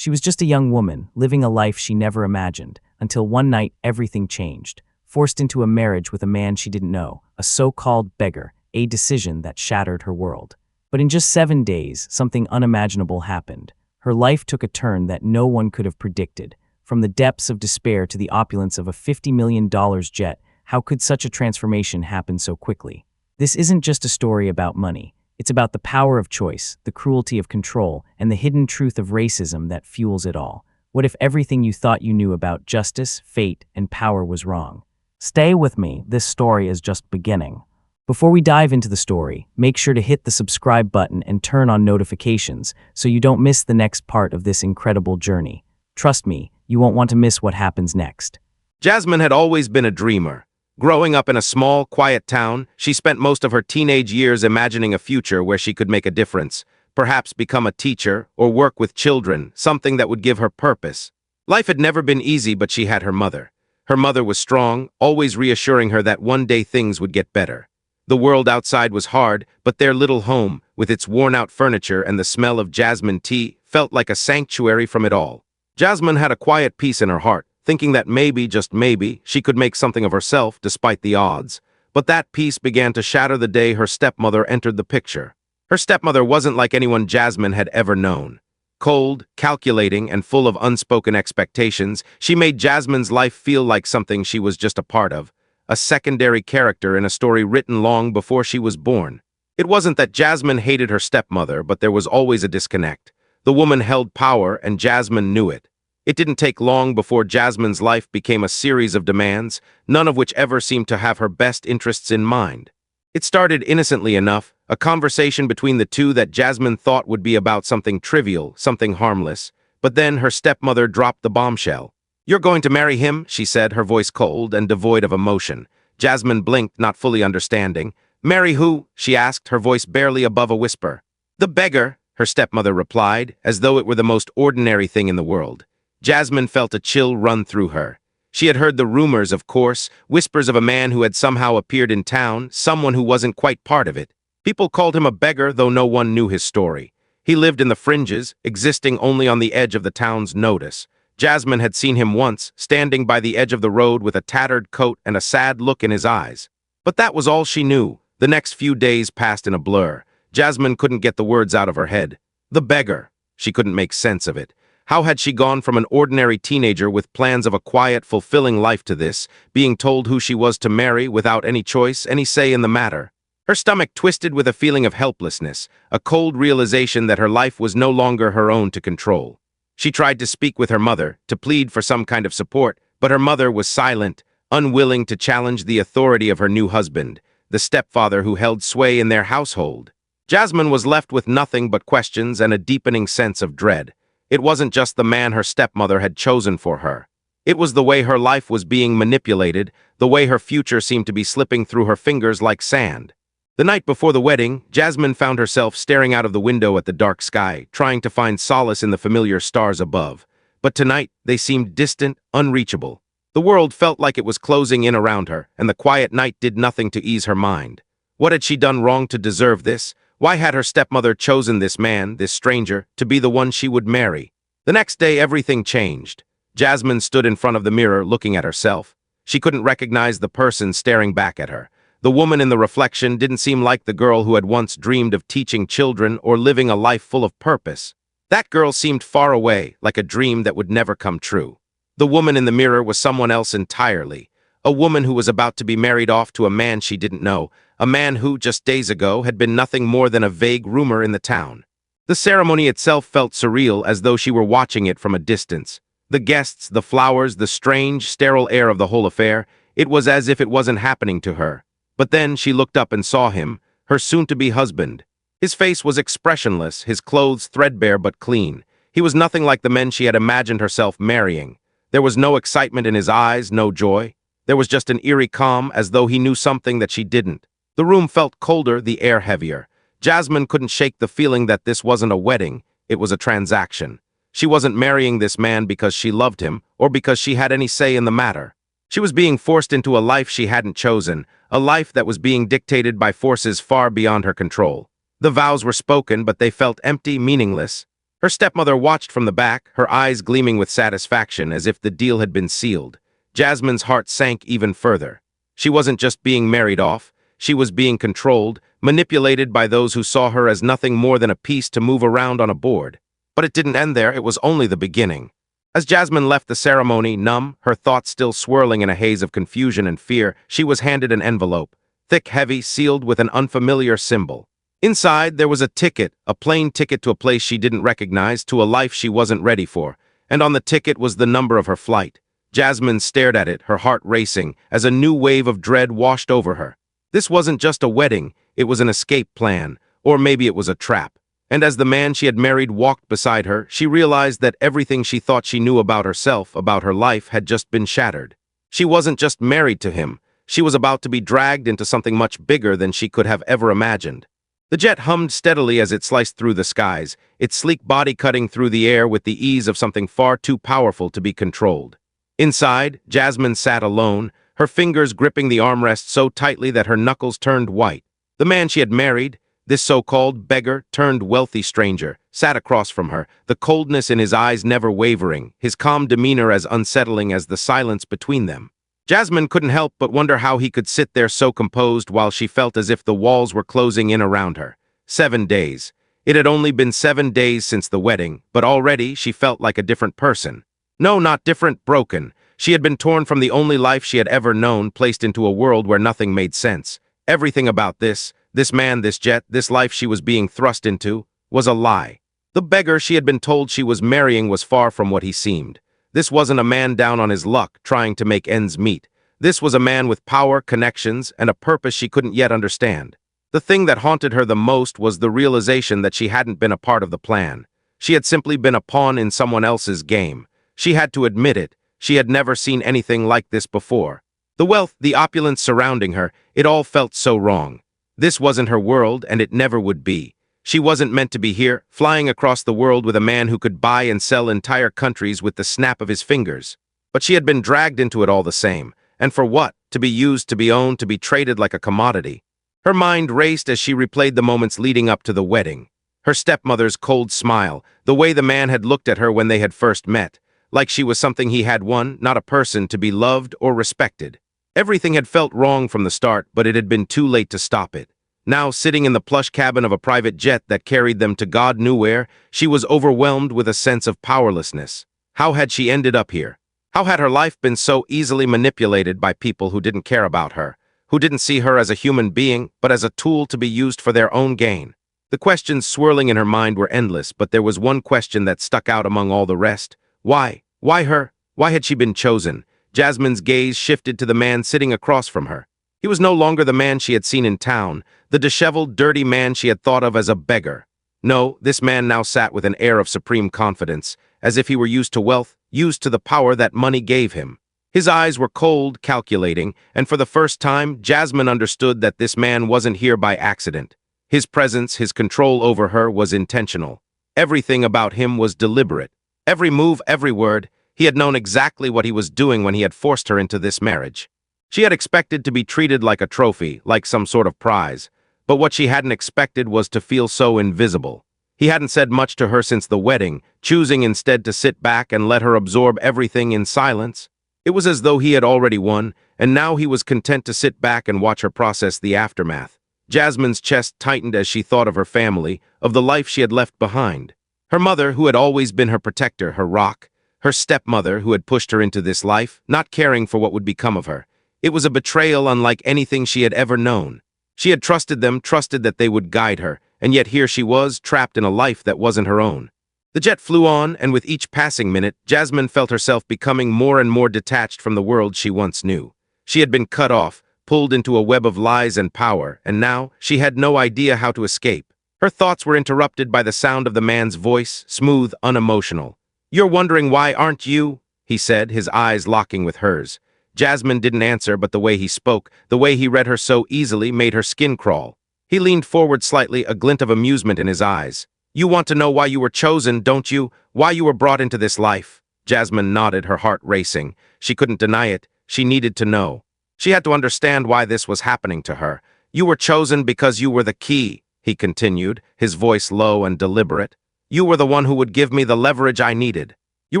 She was just a young woman, living a life she never imagined, until one night everything changed. Forced into a marriage with a man she didn't know, a so-called beggar, a decision that shattered her world. But in just 7 days, something unimaginable happened. Her life took a turn that no one could have predicted. From the depths of despair to the opulence of a $50 million jet, how could such a transformation happen so quickly? This isn't just a story about money. It's about the power of choice, the cruelty of control, and the hidden truth of racism that fuels it all. What if everything you thought you knew about justice, fate, and power was wrong? Stay with me, this story is just beginning. Before we dive into the story, make sure to hit the subscribe button and turn on notifications so you don't miss the next part of this incredible journey. Trust me, you won't want to miss what happens next. Jasmine had always been a dreamer. Growing up in a small, quiet town, she spent most of her teenage years imagining a future where she could make a difference, perhaps become a teacher or work with children, something that would give her purpose. Life had never been easy, but she had her mother. Her mother was strong, always reassuring her that one day things would get better. The world outside was hard, but their little home, with its worn-out furniture and the smell of jasmine tea, felt like a sanctuary from it all. Jasmine had a quiet peace in her heart, thinking that maybe, just maybe, she could make something of herself despite the odds. But that peace began to shatter the day her stepmother entered the picture. Her stepmother wasn't like anyone Jasmine had ever known. Cold, calculating, and full of unspoken expectations, she made Jasmine's life feel like something she was just a part of, a secondary character in a story written long before she was born. It wasn't that Jasmine hated her stepmother, but there was always a disconnect. The woman held power, and Jasmine knew it. It didn't take long before Jasmine's life became a series of demands, none of which ever seemed to have her best interests in mind. It started innocently enough, a conversation between the two that Jasmine thought would be about something trivial, something harmless. But then her stepmother dropped the bombshell. "You're going to marry him," she said, her voice cold and devoid of emotion. Jasmine blinked, not fully understanding. "Marry who?" she asked, her voice barely above a whisper. "The beggar," her stepmother replied, as though it were the most ordinary thing in the world. Jasmine felt a chill run through her. She had heard the rumors, of course, whispers of a man who had somehow appeared in town, someone who wasn't quite part of it. People called him a beggar, though no one knew his story. He lived in the fringes, existing only on the edge of the town's notice. Jasmine had seen him once, standing by the edge of the road with a tattered coat and a sad look in his eyes. But that was all she knew. The next few days passed in a blur. Jasmine couldn't get the words out of her head. The beggar. She couldn't make sense of it. How had she gone from an ordinary teenager with plans of a quiet, fulfilling life to this, being told who she was to marry without any choice, any say in the matter? Her stomach twisted with a feeling of helplessness, a cold realization that her life was no longer her own to control. She tried to speak with her mother, to plead for some kind of support, but her mother was silent, unwilling to challenge the authority of her new husband, the stepfather who held sway in their household. Jasmine was left with nothing but questions and a deepening sense of dread. It wasn't just the man her stepmother had chosen for her. It was the way her life was being manipulated, the way her future seemed to be slipping through her fingers like sand. The night before the wedding, Jasmine found herself staring out of the window at the dark sky, trying to find solace in the familiar stars above. But tonight, they seemed distant, unreachable. The world felt like it was closing in around her, and the quiet night did nothing to ease her mind. What had she done wrong to deserve this? Why had her stepmother chosen this man, this stranger, to be the one she would marry? The next day, everything changed. Jasmine stood in front of the mirror, looking at herself. She couldn't recognize the person staring back at her. The woman in the reflection didn't seem like the girl who had once dreamed of teaching children or living a life full of purpose. That girl seemed far away, like a dream that would never come true. The woman in the mirror was someone else entirely. A woman who was about to be married off to a man she didn't know, a man who, just days ago, had been nothing more than a vague rumor in the town. The ceremony itself felt surreal, as though she were watching it from a distance. The guests, the flowers, the strange, sterile air of the whole affair, it was as if it wasn't happening to her. But then she looked up and saw him, her soon-to-be husband. His face was expressionless, his clothes threadbare but clean. He was nothing like the men she had imagined herself marrying. There was no excitement in his eyes, no joy. There was just an eerie calm, as though he knew something that she didn't. The room felt colder, the air heavier. Jasmine couldn't shake the feeling that this wasn't a wedding, it was a transaction. She wasn't marrying this man because she loved him, or because she had any say in the matter. She was being forced into a life she hadn't chosen, a life that was being dictated by forces far beyond her control. The vows were spoken, but they felt empty, meaningless. Her stepmother watched from the back, her eyes gleaming with satisfaction as if the deal had been sealed. Jasmine's heart sank even further. She wasn't just being married off, she was being controlled, manipulated by those who saw her as nothing more than a piece to move around on a board. But it didn't end there, it was only the beginning. As Jasmine left the ceremony, numb, her thoughts still swirling in a haze of confusion and fear, she was handed an envelope, thick, heavy, sealed with an unfamiliar symbol. Inside, there was a ticket, a plain ticket to a place she didn't recognize, to a life she wasn't ready for, and on the ticket was the number of her flight. Jasmine stared at it, her heart racing, as a new wave of dread washed over her. This wasn't just a wedding, it was an escape plan, or maybe it was a trap. And as the man she had married walked beside her, she realized that everything she thought she knew about herself, about her life, had just been shattered. She wasn't just married to him, she was about to be dragged into something much bigger than she could have ever imagined. The jet hummed steadily as it sliced through the skies, its sleek body cutting through the air with the ease of something far too powerful to be controlled. Inside, Jasmine sat alone, her fingers gripping the armrest so tightly that her knuckles turned white. The man she had married, this so-called beggar turned wealthy stranger, sat across from her, the coldness in his eyes never wavering, his calm demeanor as unsettling as the silence between them. Jasmine couldn't help but wonder how he could sit there so composed while she felt as if the walls were closing in around her. 7 days. It had only been 7 days since the wedding, but already she felt like a different person. No, not different, broken. She had been torn from the only life she had ever known, placed into a world where nothing made sense. Everything about this man, this jet, this life she was being thrust into, was a lie. The beggar she had been told she was marrying was far from what he seemed. This wasn't a man down on his luck, trying to make ends meet. This was a man with power, connections, and a purpose she couldn't yet understand. The thing that haunted her the most was the realization that she hadn't been a part of the plan. She had simply been a pawn in someone else's game. She had to admit it. She had never seen anything like this before. The wealth, the opulence surrounding her, it all felt so wrong. This wasn't her world, and it never would be. She wasn't meant to be here, flying across the world with a man who could buy and sell entire countries with the snap of his fingers. But she had been dragged into it all the same. And for what? To be used, to be owned, to be traded like a commodity. Her mind raced as she replayed the moments leading up to the wedding. Her stepmother's cold smile, the way the man had looked at her when they had first met, like she was something he had won, not a person to be loved or respected. Everything had felt wrong from the start, but it had been too late to stop it. Now, sitting in the plush cabin of a private jet that carried them to God knew where, she was overwhelmed with a sense of powerlessness. How had she ended up here? How had her life been so easily manipulated by people who didn't care about her, who didn't see her as a human being, but as a tool to be used for their own gain? The questions swirling in her mind were endless, but there was one question that stuck out among all the rest. Why? Why her? Why had she been chosen? Jasmine's gaze shifted to the man sitting across from her. He was no longer the man she had seen in town, the disheveled, dirty man she had thought of as a beggar. No, this man now sat with an air of supreme confidence, as if he were used to wealth, used to the power that money gave him. His eyes were cold, calculating, and for the first time, Jasmine understood that this man wasn't here by accident. His presence, his control over her was intentional. Everything about him was deliberate. Every move, every word, he had known exactly what he was doing when he had forced her into this marriage. She had expected to be treated like a trophy, like some sort of prize, but what she hadn't expected was to feel so invisible. He hadn't said much to her since the wedding, choosing instead to sit back and let her absorb everything in silence. It was as though he had already won, and now he was content to sit back and watch her process the aftermath. Jasmine's chest tightened as she thought of her family, of the life she had left behind. Her mother, who had always been her protector, her rock. Her stepmother, who had pushed her into this life, not caring for what would become of her. It was a betrayal unlike anything she had ever known. She had trusted them, trusted that they would guide her, and yet here she was, trapped in a life that wasn't her own. The jet flew on, and with each passing minute, Jasmine felt herself becoming more and more detached from the world she once knew. She had been cut off, pulled into a web of lies and power, and now she had no idea how to escape. Her thoughts were interrupted by the sound of the man's voice, smooth, unemotional. "You're wondering why, aren't you?" he said, his eyes locking with hers. Jasmine didn't answer, but the way he spoke, the way he read her so easily, made her skin crawl. He leaned forward slightly, a glint of amusement in his eyes. "You want to know why you were chosen, don't you? Why you were brought into this life?" Jasmine nodded, her heart racing. She couldn't deny it. She needed to know. She had to understand why this was happening to her. "You were chosen because you were the key," he continued, his voice low and deliberate. You were the one who would give me the leverage I needed. You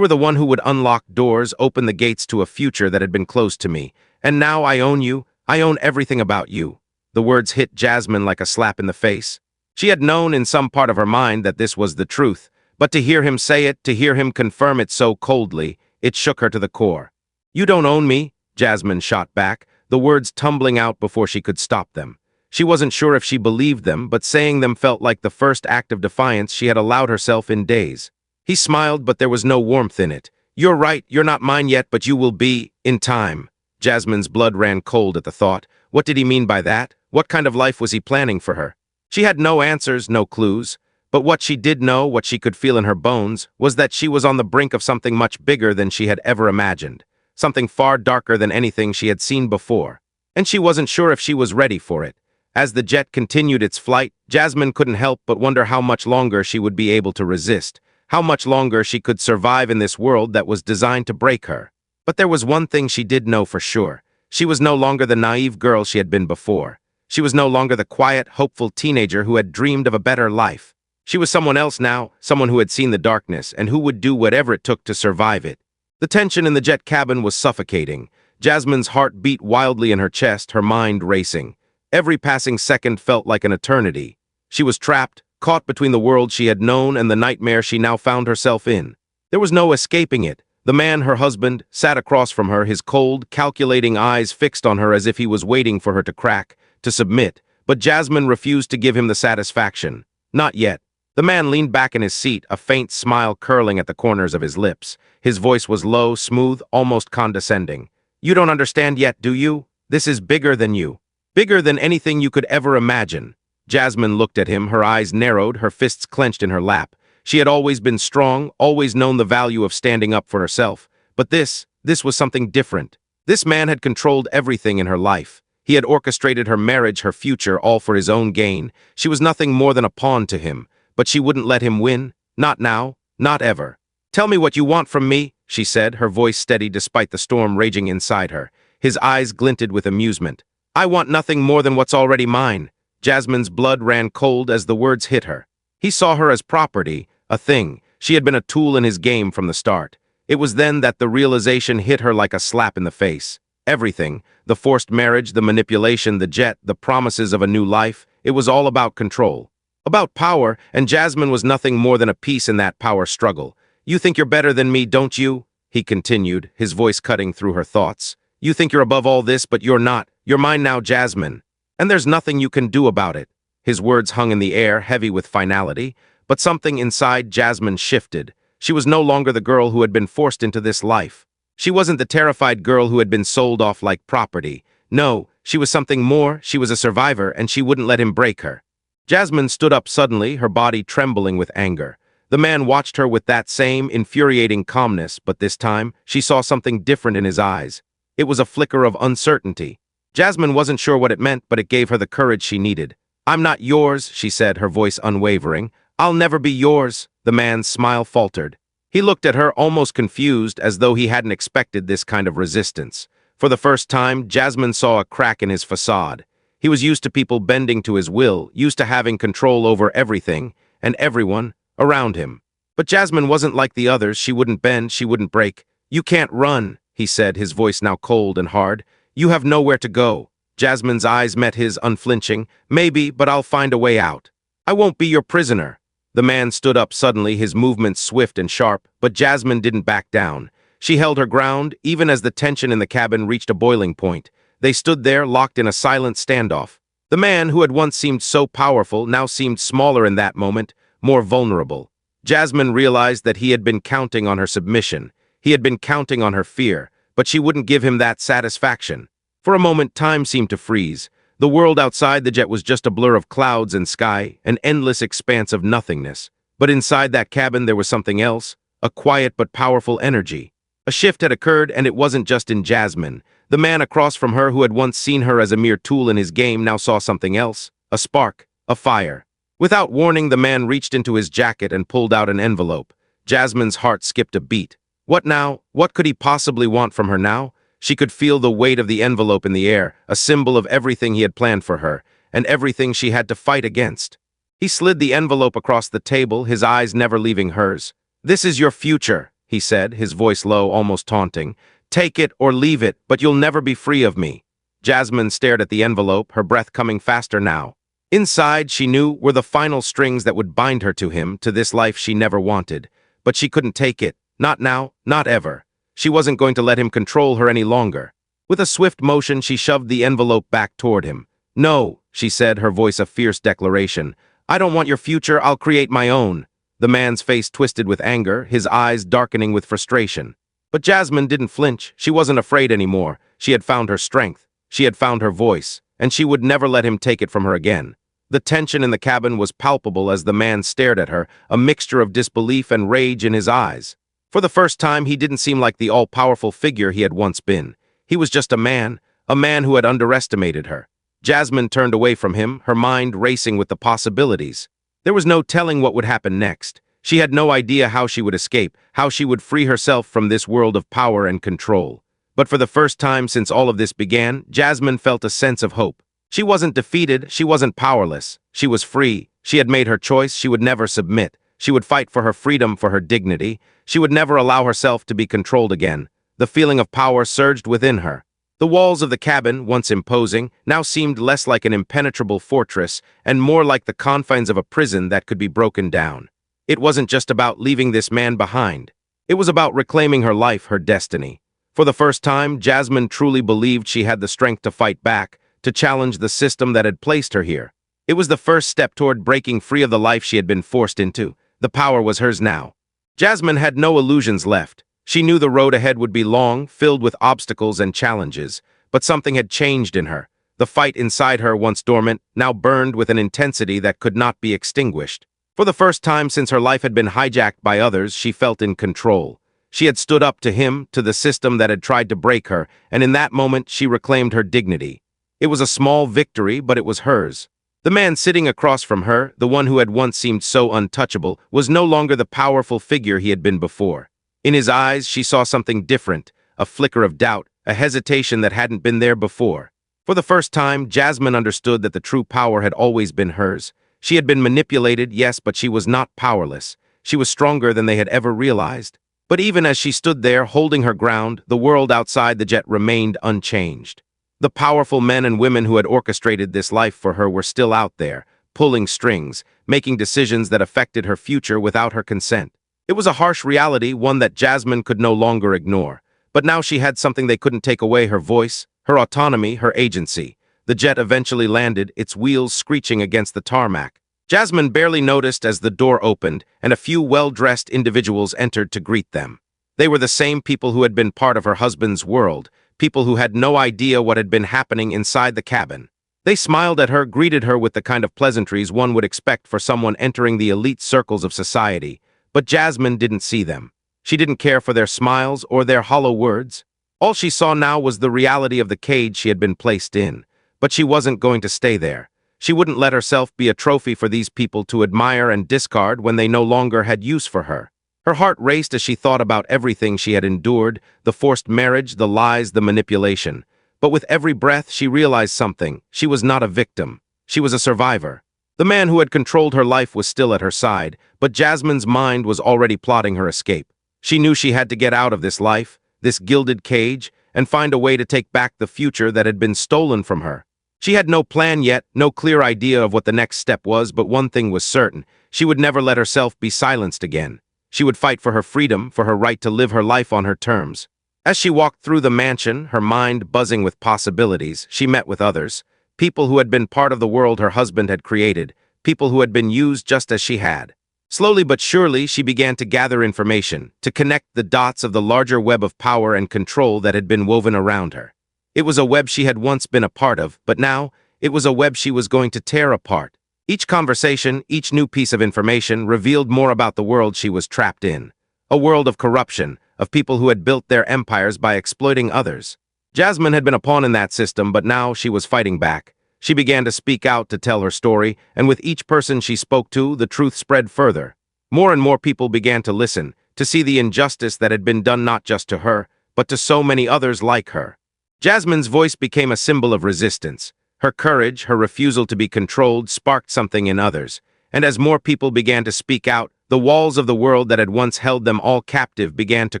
were the one who would unlock doors, open the gates to a future that had been closed to me. And now I own you. I own everything about you." The words hit Jasmine like a slap in the face. She had known in some part of her mind that this was the truth, but to hear him say it, to hear him confirm it so coldly, it shook her to the core. "You don't own me," Jasmine shot back, the words tumbling out before she could stop them. She wasn't sure if she believed them, but saying them felt like the first act of defiance she had allowed herself in days. He smiled, but there was no warmth in it. "You're right, you're not mine yet, but you will be, in time." Jasmine's blood ran cold at the thought. What did he mean by that? What kind of life was he planning for her? She had no answers, no clues. But what she did know, what she could feel in her bones, was that she was on the brink of something much bigger than she had ever imagined. Something far darker than anything she had seen before. And she wasn't sure if she was ready for it. As the jet continued its flight, Jasmine couldn't help but wonder how much longer she would be able to resist, how much longer she could survive in this world that was designed to break her. But there was one thing she did know for sure. She was no longer the naive girl she had been before. She was no longer the quiet, hopeful teenager who had dreamed of a better life. She was someone else now, someone who had seen the darkness and who would do whatever it took to survive it. The tension in the jet cabin was suffocating. Jasmine's heart beat wildly in her chest, her mind racing. Every passing second felt like an eternity. She was trapped, caught between the world she had known and the nightmare she now found herself in. There was no escaping it. The man, her husband, sat across from her, his cold, calculating eyes fixed on her as if he was waiting for her to crack, to submit. But Jasmine refused to give him the satisfaction. Not yet. The man leaned back in his seat, a faint smile curling at the corners of his lips. His voice was low, smooth, almost condescending. "You don't understand yet, do you? This is bigger than you. Bigger than anything you could ever imagine." Jasmine looked at him, her eyes narrowed, her fists clenched in her lap. She had always been strong, always known the value of standing up for herself. But this was something different. This man had controlled everything in her life. He had orchestrated her marriage, her future, all for his own gain. She was nothing more than a pawn to him. But she wouldn't let him win. Not now. Not ever. "Tell me what you want from me," she said, her voice steady despite the storm raging inside her. His eyes glinted with amusement. "I want nothing more than what's already mine." Jasmine's blood ran cold as the words hit her. He saw her as property, a thing. She had been a tool in his game from the start. It was then that the realization hit her like a slap in the face. Everything, the forced marriage, the manipulation, the jet, the promises of a new life, it was all about control. About power, and Jasmine was nothing more than a piece in that power struggle. "You think you're better than me, don't you?" he continued, his voice cutting through her thoughts. "You think you're above all this, but you're not. You're mine now, Jasmine. And there's nothing you can do about it." His words hung in the air, heavy with finality, but something inside Jasmine shifted. She was no longer the girl who had been forced into this life. She wasn't the terrified girl who had been sold off like property. No, she was something more. She was a survivor, and she wouldn't let him break her. Jasmine stood up suddenly, her body trembling with anger. The man watched her with that same infuriating calmness, but this time, she saw something different in his eyes. It was a flicker of uncertainty. Jasmine wasn't sure what it meant, but it gave her the courage she needed. "I'm not yours," she said, her voice unwavering. "I'll never be yours." The man's smile faltered. He looked at her almost confused, as though he hadn't expected this kind of resistance. For the first time, Jasmine saw a crack in his facade. He was used to people bending to his will, used to having control over everything and everyone around him. But Jasmine wasn't like the others. She wouldn't bend, she wouldn't break. "You can't run," he said, his voice now cold and hard. "You have nowhere to go." Jasmine's eyes met his, unflinching. "Maybe, but I'll find a way out. I won't be your prisoner." The man stood up suddenly, his movements swift and sharp, but Jasmine didn't back down. She held her ground, even as the tension in the cabin reached a boiling point. They stood there, locked in a silent standoff. The man, who had once seemed so powerful, now seemed smaller in that moment, more vulnerable. Jasmine realized that he had been counting on her submission. He had been counting on her fear, but she wouldn't give him that satisfaction. For a moment, time seemed to freeze. The world outside the jet was just a blur of clouds and sky, an endless expanse of nothingness. But inside that cabin there was something else, a quiet but powerful energy. A shift had occurred, and it wasn't just in Jasmine. The man across from her, who had once seen her as a mere tool in his game, now saw something else, a spark, a fire. Without warning, the man reached into his jacket and pulled out an envelope. Jasmine's heart skipped a beat. What now? What could he possibly want from her now? She could feel the weight of the envelope in the air, a symbol of everything he had planned for her, and everything she had to fight against. He slid the envelope across the table, his eyes never leaving hers. "This is your future," he said, his voice low, almost taunting. "Take it or leave it, but you'll never be free of me." Jasmine stared at the envelope, her breath coming faster now. Inside, she knew, were the final strings that would bind her to him, to this life she never wanted. But she couldn't take it. Not now, not ever. She wasn't going to let him control her any longer. With a swift motion, she shoved the envelope back toward him. "No," she said, her voice a fierce declaration. "I don't want your future, I'll create my own." The man's face twisted with anger, his eyes darkening with frustration. But Jasmine didn't flinch. She wasn't afraid anymore. She had found her strength. She had found her voice, and she would never let him take it from her again. The tension in the cabin was palpable as the man stared at her, a mixture of disbelief and rage in his eyes. For the first time, he didn't seem like the all-powerful figure he had once been. He was just a man who had underestimated her. Jasmine turned away from him, her mind racing with the possibilities. There was no telling what would happen next. She had no idea how she would escape, how she would free herself from this world of power and control. But for the first time since all of this began, Jasmine felt a sense of hope. She wasn't defeated, she wasn't powerless. She was free. She had made her choice, she would never submit. She would fight for her freedom, for her dignity. She would never allow herself to be controlled again. The feeling of power surged within her. The walls of the cabin, once imposing, now seemed less like an impenetrable fortress and more like the confines of a prison that could be broken down. It wasn't just about leaving this man behind. It was about reclaiming her life, her destiny. For the first time, Jasmine truly believed she had the strength to fight back, to challenge the system that had placed her here. It was the first step toward breaking free of the life she had been forced into. The power was hers now. Jasmine had no illusions left. She knew the road ahead would be long, filled with obstacles and challenges, but something had changed in her. The fight inside her, once dormant, now burned with an intensity that could not be extinguished. For the first time since her life had been hijacked by others, she felt in control. She had stood up to him, to the system that had tried to break her, and in that moment she reclaimed her dignity. It was a small victory, but it was hers. The man sitting across from her, the one who had once seemed so untouchable, was no longer the powerful figure he had been before. In his eyes, she saw something different, a flicker of doubt, a hesitation that hadn't been there before. For the first time, Jasmine understood that the true power had always been hers. She had been manipulated, yes, but she was not powerless. She was stronger than they had ever realized. But even as she stood there, holding her ground, the world outside the jet remained unchanged. The powerful men and women who had orchestrated this life for her were still out there, pulling strings, making decisions that affected her future without her consent. It was a harsh reality, one that Jasmine could no longer ignore. But now she had something they couldn't take away: her voice, her autonomy, her agency. The jet eventually landed, its wheels screeching against the tarmac. Jasmine barely noticed as the door opened, and a few well-dressed individuals entered to greet them. They were the same people who had been part of her husband's world, people who had no idea what had been happening inside the cabin. They smiled at her, greeted her with the kind of pleasantries one would expect for someone entering the elite circles of society. But Jasmine didn't see them. She didn't care for their smiles or their hollow words. All she saw now was the reality of the cage she had been placed in. But she wasn't going to stay there. She wouldn't let herself be a trophy for these people to admire and discard when they no longer had use for her. Her heart raced as she thought about everything she had endured, the forced marriage, the lies, the manipulation. But with every breath, she realized something. She was not a victim. She was a survivor. The man who had controlled her life was still at her side, but Jasmine's mind was already plotting her escape. She knew she had to get out of this life, this gilded cage, and find a way to take back the future that had been stolen from her. She had no plan yet, no clear idea of what the next step was, but one thing was certain: she would never let herself be silenced again. She would fight for her freedom, for her right to live her life on her terms. As she walked through the mansion, her mind buzzing with possibilities, she met with others. People who had been part of the world her husband had created, people who had been used just as she had. Slowly but surely, she began to gather information, to connect the dots of the larger web of power and control that had been woven around her. It was a web she had once been a part of, but now, it was a web she was going to tear apart. Each conversation, each new piece of information revealed more about the world she was trapped in. A world of corruption, of people who had built their empires by exploiting others. Jasmine had been a pawn in that system, but now she was fighting back. She began to speak out, to tell her story, and with each person she spoke to, the truth spread further. More and more people began to listen, to see the injustice that had been done not just to her, but to so many others like her. Jasmine's voice became a symbol of resistance. Her courage, her refusal to be controlled, sparked something in others. And as more people began to speak out, the walls of the world that had once held them all captive began to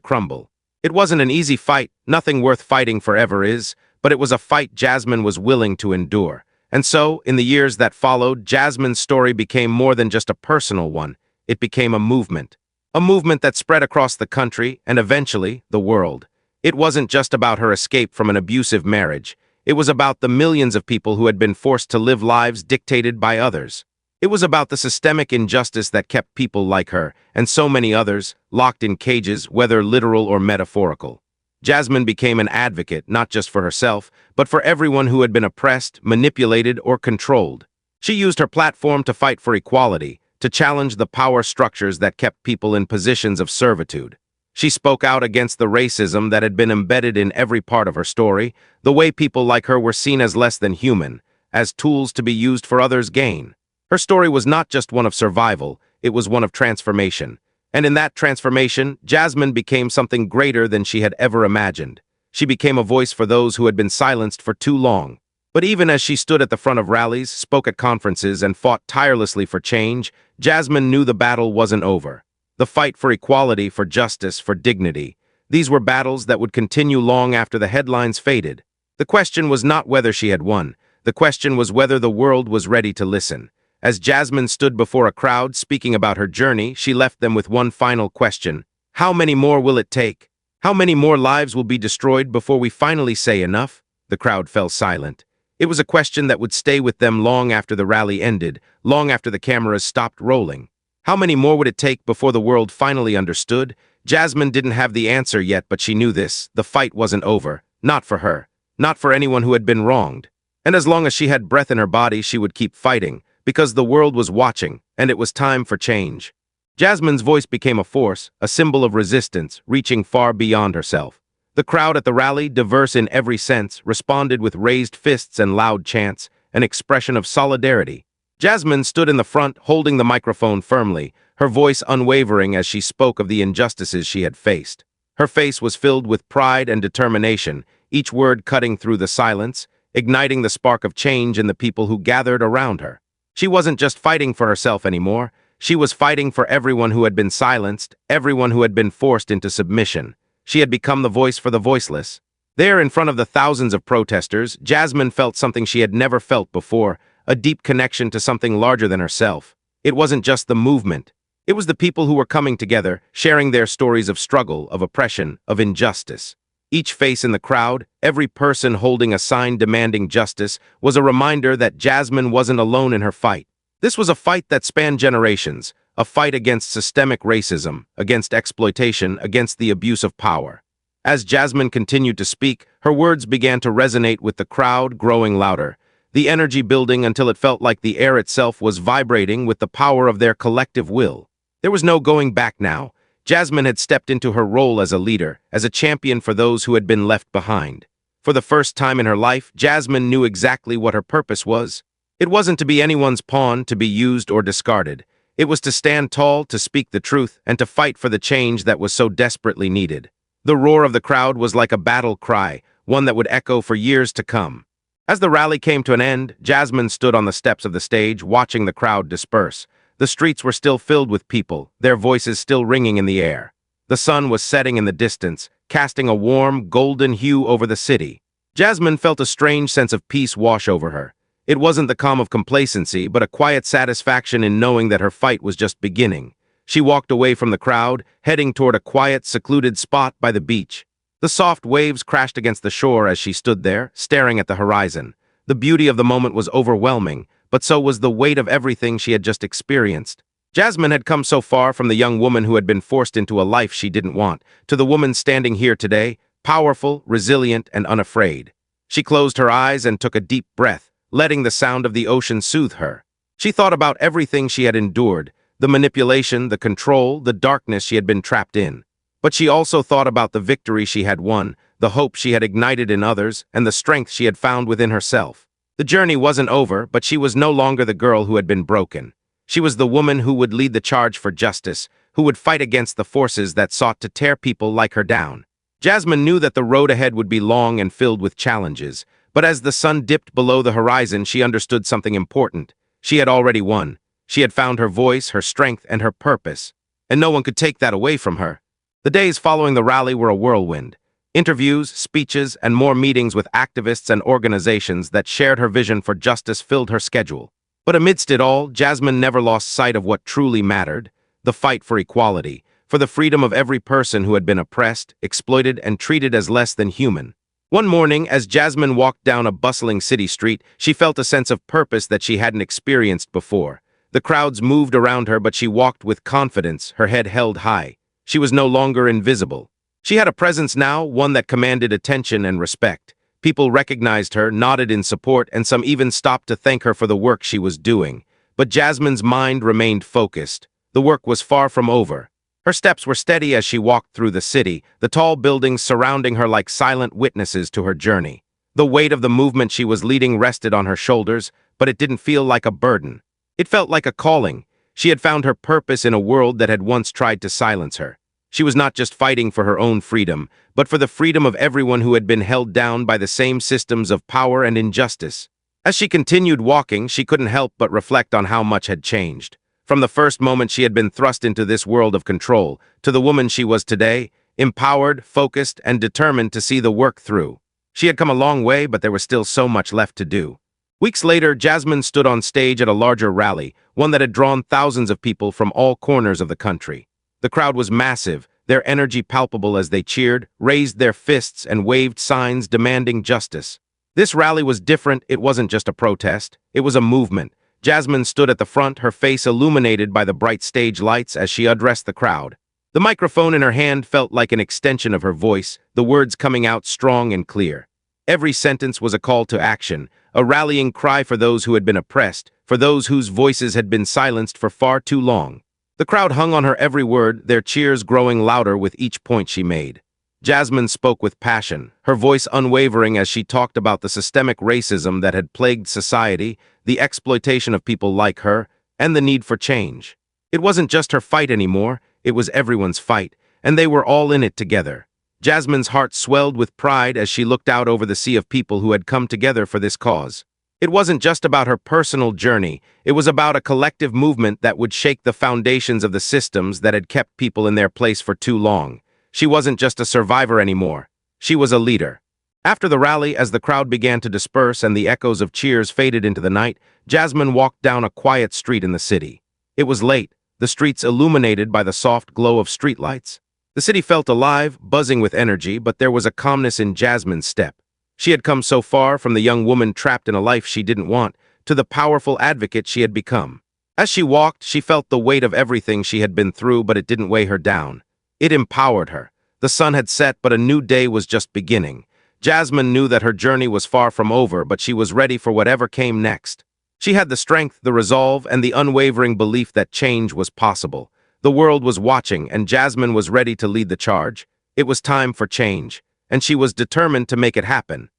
crumble. It wasn't an easy fight, nothing worth fighting forever is, but it was a fight Jasmine was willing to endure. And so, in the years that followed, Jasmine's story became more than just a personal one. It became a movement. A movement that spread across the country and eventually the world. It wasn't just about her escape from an abusive marriage. It was about the millions of people who had been forced to live lives dictated by others. It was about the systemic injustice that kept people like her, and so many others, locked in cages, whether literal or metaphorical. Jasmine became an advocate, not just for herself, but for everyone who had been oppressed, manipulated, or controlled. She used her platform to fight for equality, to challenge the power structures that kept people in positions of servitude. She spoke out against the racism that had been embedded in every part of her story, the way people like her were seen as less than human, as tools to be used for others' gain. Her story was not just one of survival, it was one of transformation. And in that transformation, Jasmine became something greater than she had ever imagined. She became a voice for those who had been silenced for too long. But even as she stood at the front of rallies, spoke at conferences, and fought tirelessly for change, Jasmine knew the battle wasn't over. The fight for equality, for justice, for dignity. These were battles that would continue long after the headlines faded. The question was not whether she had won. The question was whether the world was ready to listen. As Jasmine stood before a crowd speaking about her journey, she left them with one final question. How many more will it take? How many more lives will be destroyed before we finally say enough? The crowd fell silent. It was a question that would stay with them long after the rally ended, long after the cameras stopped rolling. How many more would it take before the world finally understood? Jasmine didn't have the answer yet, but she knew this. The fight wasn't over. Not for her. Not for anyone who had been wronged. And as long as she had breath in her body, she would keep fighting. Because the world was watching, and it was time for change. Jasmine's voice became a force, a symbol of resistance, reaching far beyond herself. The crowd at the rally, diverse in every sense, responded with raised fists and loud chants, an expression of solidarity. Jasmine stood in the front, holding the microphone firmly, her voice unwavering as she spoke of the injustices she had faced. Her face was filled with pride and determination, each word cutting through the silence, igniting the spark of change in the people who gathered around her. She wasn't just fighting for herself anymore. She was fighting for everyone who had been silenced, everyone who had been forced into submission. She had become the voice for the voiceless. There, in front of the thousands of protesters, Jasmine felt something she had never felt before, a deep connection to something larger than herself. It wasn't just the movement. It was the people who were coming together, sharing their stories of struggle, of oppression, of injustice. Each face in the crowd, every person holding a sign demanding justice, was a reminder that Jasmine wasn't alone in her fight. This was a fight that spanned generations, a fight against systemic racism, against exploitation, against the abuse of power. As Jasmine continued to speak, her words began to resonate with the crowd, growing louder, the energy building until it felt like the air itself was vibrating with the power of their collective will. There was no going back now. Jasmine had stepped into her role as a leader, as a champion for those who had been left behind. For the first time in her life, Jasmine knew exactly what her purpose was. It wasn't to be anyone's pawn, to be used or discarded. It was to stand tall, to speak the truth, and to fight for the change that was so desperately needed. The roar of the crowd was like a battle cry, one that would echo for years to come. As the rally came to an end, Jasmine stood on the steps of the stage, watching the crowd disperse. The streets were still filled with people, their voices still ringing in the air. The sun was setting in the distance, casting a warm, golden hue over the city. Jasmine felt a strange sense of peace wash over her. It wasn't the calm of complacency, but a quiet satisfaction in knowing that her fight was just beginning. She walked away from the crowd, heading toward a quiet, secluded spot by the beach. The soft waves crashed against the shore as she stood there, staring at the horizon. The beauty of the moment was overwhelming, but so was the weight of everything she had just experienced. Jasmine had come so far from the young woman who had been forced into a life she didn't want, to the woman standing here today, powerful, resilient, and unafraid. She closed her eyes and took a deep breath, letting the sound of the ocean soothe her. She thought about everything she had endured, the manipulation, the control, the darkness she had been trapped in. But she also thought about the victory she had won, the hope she had ignited in others, and the strength she had found within herself. The journey wasn't over, but she was no longer the girl who had been broken. She was the woman who would lead the charge for justice, who would fight against the forces that sought to tear people like her down. Jasmine knew that the road ahead would be long and filled with challenges, but as the sun dipped below the horizon, she understood something important. She had already won. She had found her voice, her strength, and her purpose, and no one could take that away from her. The days following the rally were a whirlwind. Interviews, speeches, and more meetings with activists and organizations that shared her vision for justice filled her schedule. But amidst it all, Jasmine never lost sight of what truly mattered: the fight for equality, for the freedom of every person who had been oppressed, exploited, and treated as less than human. One morning, as Jasmine walked down a bustling city street, she felt a sense of purpose that she hadn't experienced before. The crowds moved around her, but she walked with confidence, her head held high. She was no longer invisible. She had a presence now, one that commanded attention and respect. People recognized her, nodded in support, and some even stopped to thank her for the work she was doing. But Jasmine's mind remained focused. The work was far from over. Her steps were steady as she walked through the city, the tall buildings surrounding her like silent witnesses to her journey. The weight of the movement she was leading rested on her shoulders, but it didn't feel like a burden. It felt like a calling. She had found her purpose in a world that had once tried to silence her. She was not just fighting for her own freedom, but for the freedom of everyone who had been held down by the same systems of power and injustice. As she continued walking, she couldn't help but reflect on how much had changed. From the first moment she had been thrust into this world of control, to the woman she was today, empowered, focused, and determined to see the work through. She had come a long way, but there was still so much left to do. Weeks later, Jasmine stood on stage at a larger rally, one that had drawn thousands of people from all corners of the country. The crowd was massive, their energy palpable as they cheered, raised their fists, and waved signs demanding justice. This rally was different. It wasn't just a protest. It was a movement. Jasmine stood at the front, her face illuminated by the bright stage lights as she addressed the crowd. The microphone in her hand felt like an extension of her voice, the words coming out strong and clear. Every sentence was a call to action, a rallying cry for those who had been oppressed, for those whose voices had been silenced for far too long. The crowd hung on her every word, their cheers growing louder with each point she made. Jasmine spoke with passion, her voice unwavering as she talked about the systemic racism that had plagued society, the exploitation of people like her, and the need for change. It wasn't just her fight anymore, it was everyone's fight, and they were all in it together. Jasmine's heart swelled with pride as she looked out over the sea of people who had come together for this cause. It wasn't just about her personal journey, it was about a collective movement that would shake the foundations of the systems that had kept people in their place for too long. She wasn't just a survivor anymore, she was a leader. After the rally, as the crowd began to disperse and the echoes of cheers faded into the night, Jasmine walked down a quiet street in the city. It was late, the streets illuminated by the soft glow of streetlights. The city felt alive, buzzing with energy, but there was a calmness in Jasmine's step. She had come so far, from the young woman trapped in a life she didn't want, to the powerful advocate she had become. As she walked, she felt the weight of everything she had been through, but it didn't weigh her down. It empowered her. The sun had set, but a new day was just beginning. Jasmine knew that her journey was far from over, but she was ready for whatever came next. She had the strength, the resolve, and the unwavering belief that change was possible. The world was watching, and Jasmine was ready to lead the charge. It was time for change, and she was determined to make it happen.